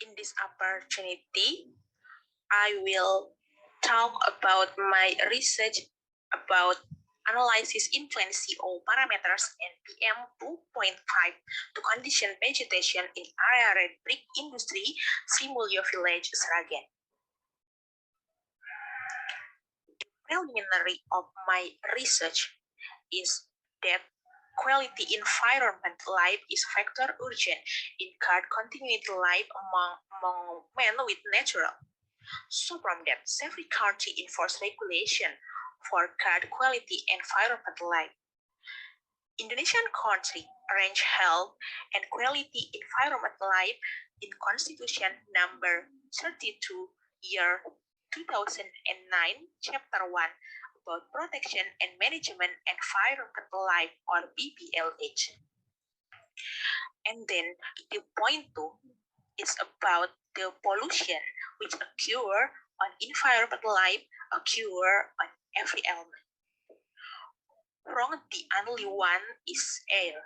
In this opportunity, I will talk about my research about analysis influence CO parameters and PM 2.5 to condition vegetation in area red brick industry, Srimulyo village, Sragen. The preliminary of my research is that quality environment life is factor urgent in card continuity life among men with natural. So from that, every country enforce regulation for card quality environment life. Indonesian country arrange health and quality environment life in Constitution number 32 year 2009 chapter 1 about protection and management environment life or BPLH. And then the point 2 is about the pollution which occur on environment life occur on every element. Wrong, the only one is air.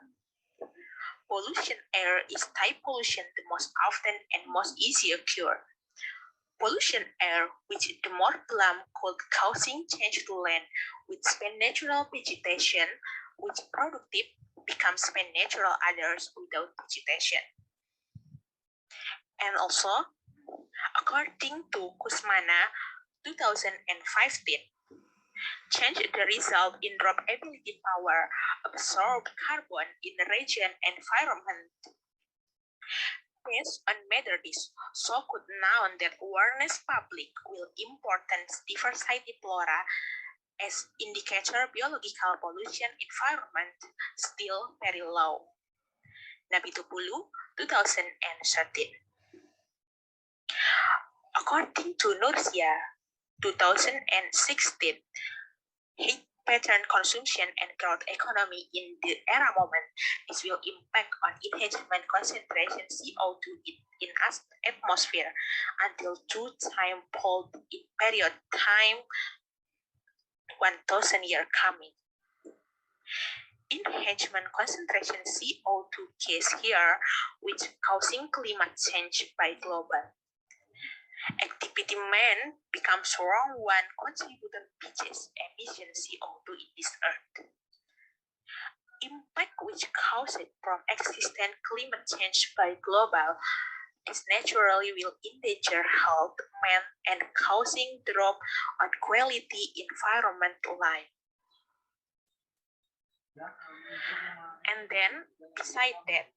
Pollution air is type pollution the most often and most easy occur. Pollution air, which is the more plumb could causing change to land, which spend natural vegetation, which productive becomes spend natural others without vegetation. And also, according to Kusmana 2015, change the result in drop ability power absorb carbon in the region environment. Based on methods, so could know that awareness public will important diversity flora as indicator biological pollution environment still very low. Nabi 2013. According to Nursia 2016, heat pattern consumption and growth economy in the era moment, this will impact on enhancement concentration CO2 in atmosphere until 2 time fold in period time 1000 year coming. Enhancement concentration CO2 case here, which causing climate change by global. Activity man becomes wrong one contributor pitches emission CO2 in this earth. Impact which caused from existent climate change by global is naturally will endanger health man and causing drop on quality environment life. And then beside that,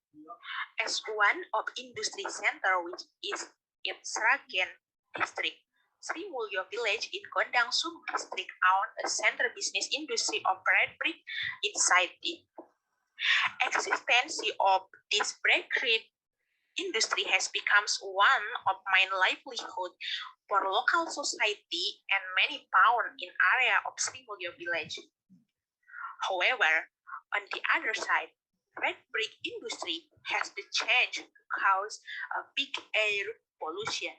as one of industry center which is in Sragen district, Srimulyo village in Gondang Sub district own a center business industry of red brick inside it. Existence of this brick industry has become one of main livelihood for local society and many found in area of Srimulyo village. However, on the other side, red brick industry has the change to cause a big air pollution.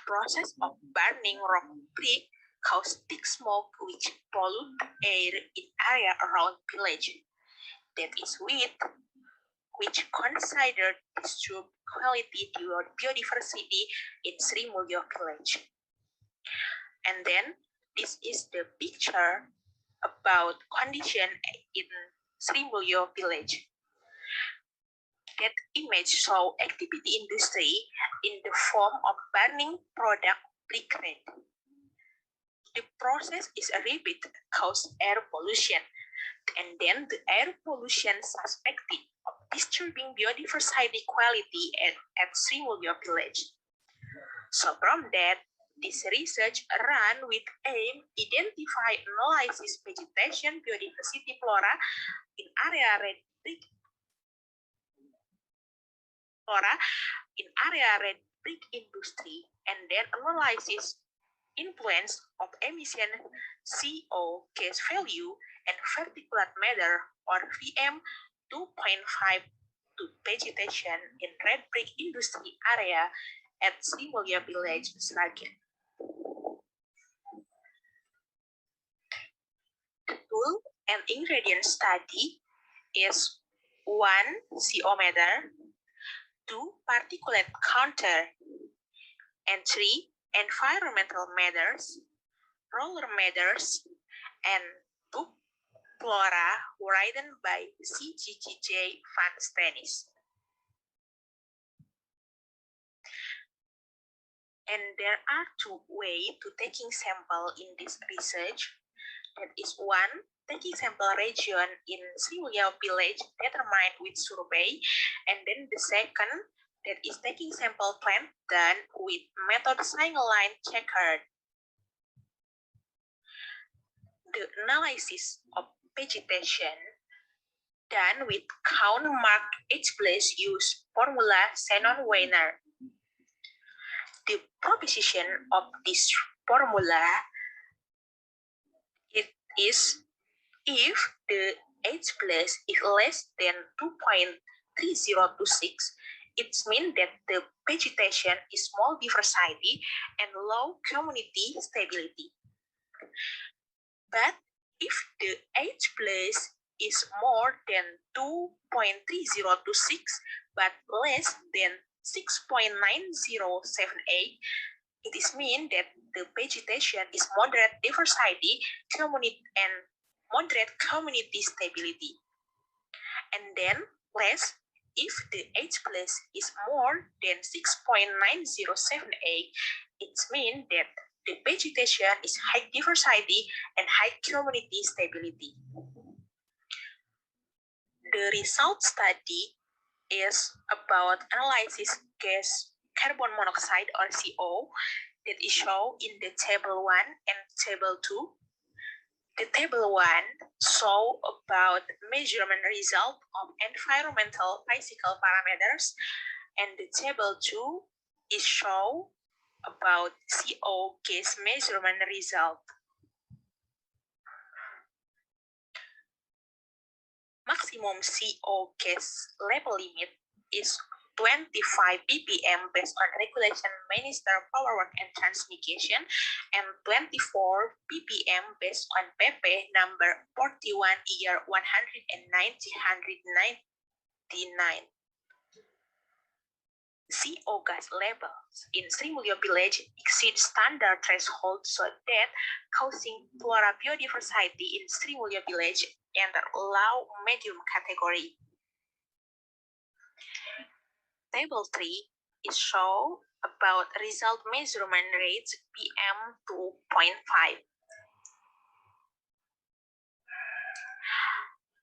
Process of burning rock brick cause thick smoke which pollute air in area around village. That is which considered disturb quality biodiversity in Srimulyo village. And then this is the picture about condition in Srimulyo village. That image show activity industry in the form of burning product brick red. The process is a repeat cause air pollution, and then the air pollution suspected of disturbing biodiversity quality at Srimulyo village. So from that, this research run with aim identify analysis vegetation biodiversity flora in area red brick industry and then analysis influence of emission CO case value and particulate matter or VM 2.5 to vegetation in red brick industry area at Srimulyo village, Sragen. The tool and ingredient study is 1 CO meter, 2. Particulate counter, and 3. Environmental matters, roller matters, and book flora written by C.G.J. Van Stennis. And there are 2 ways to taking sample in this research. That is 1, taking sample region in Srimulyo village determined with survey, and then the second, that is taking sample plant done with method single line checkered. The analysis of vegetation done with count mark each place use formula Shannon-Weiner. The proposition of this formula is if the H place is less than 2.3026, it means that the vegetation is small diversity and low community stability. But if the H place is more than 2.3026 but less than 6.9078, it is mean that the vegetation is moderate diversity, community, and moderate community stability. And then less if the H place is more than 6.9078, it means that the vegetation is high diversity and high community stability. The result study is about analysis gas carbon monoxide or CO that is shown in the table 1 and table 2. The table 1 shows about measurement result of environmental physical parameters, and the table 2 is shown about CO gas measurement result. Maximum CO gas level limit is 25 ppm based on Regulation Minister Power Work and Transmission, and 24 ppm based on PP number 41 year 199. CO gas levels in Srimulyo village exceed standard threshold, so that causing flora biodiversity in Srimulyo village and low medium category. Table 3 is show about result measurement rates PM 2.5.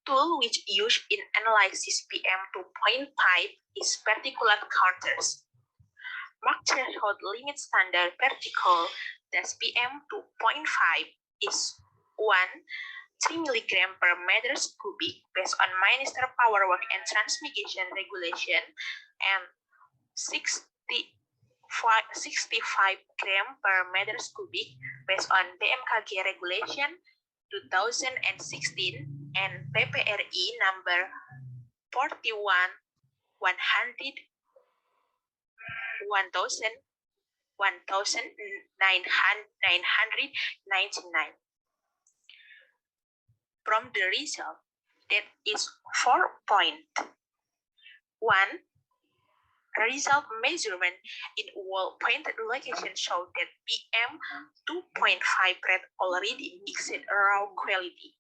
Tool which used in analysis PM 2.5 is particulate counters. Mark threshold limit standard particle that's PM 2.5 is 3 mg per meters cubic based on Minister Power Work and Transmission Regulation, and 65 gram per meters cubic based on BMKG Regulation 2016 and PPRI number 1999. From the result, that is 4.1. Result measurement in well-pointed location showed that PM 2.5 rate already exceed raw quality.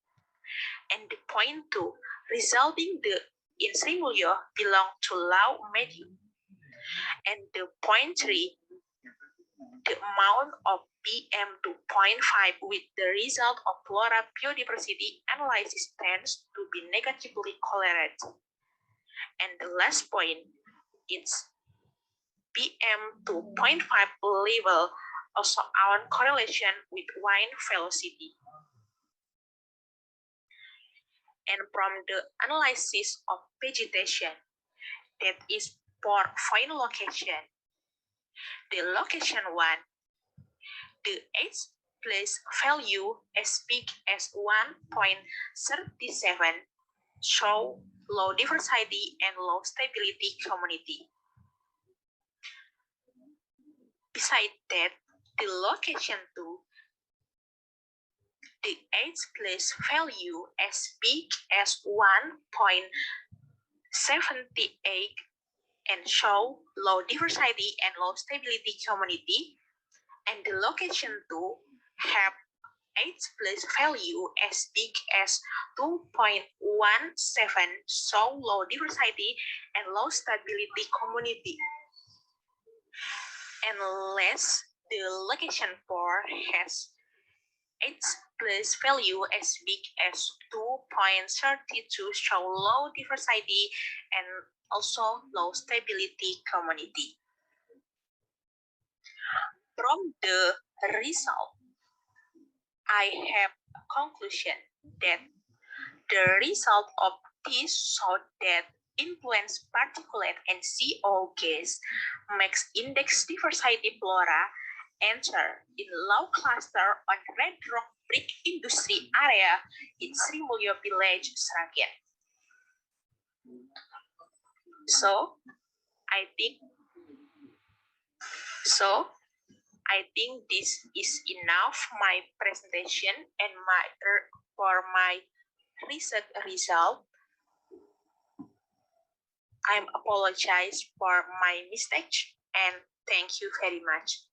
And the point 2, resulting the in Srimulyo belong to low medium. And the point 3, the amount of PM 2.5 with the result of flora biodiversity analysis tends to be negatively correlated. And the last point, it's PM 2.5 level also on correlation with wind velocity. And from the analysis of vegetation, that is for fine location. The location 1, the H place value as big as 1.37 show low diversity and low stability community. Besides that, the location 2, the H place value as big as 1.78 and show low diversity and low stability community, and the location 2 have age plus value as big as 2.17, so low diversity and low stability community. Unless the location 4 has age plus value as big as 2.32, show low diversity and also low stability community. From the result, I have a conclusion that the result of this showed that influence particulate and CO gas makes index diversity flora enter in low cluster on red rock brick industry area in Srimulyo village, Sragen. So I think this is enough my presentation and for my research result. I apologize for my mistake and thank you very much.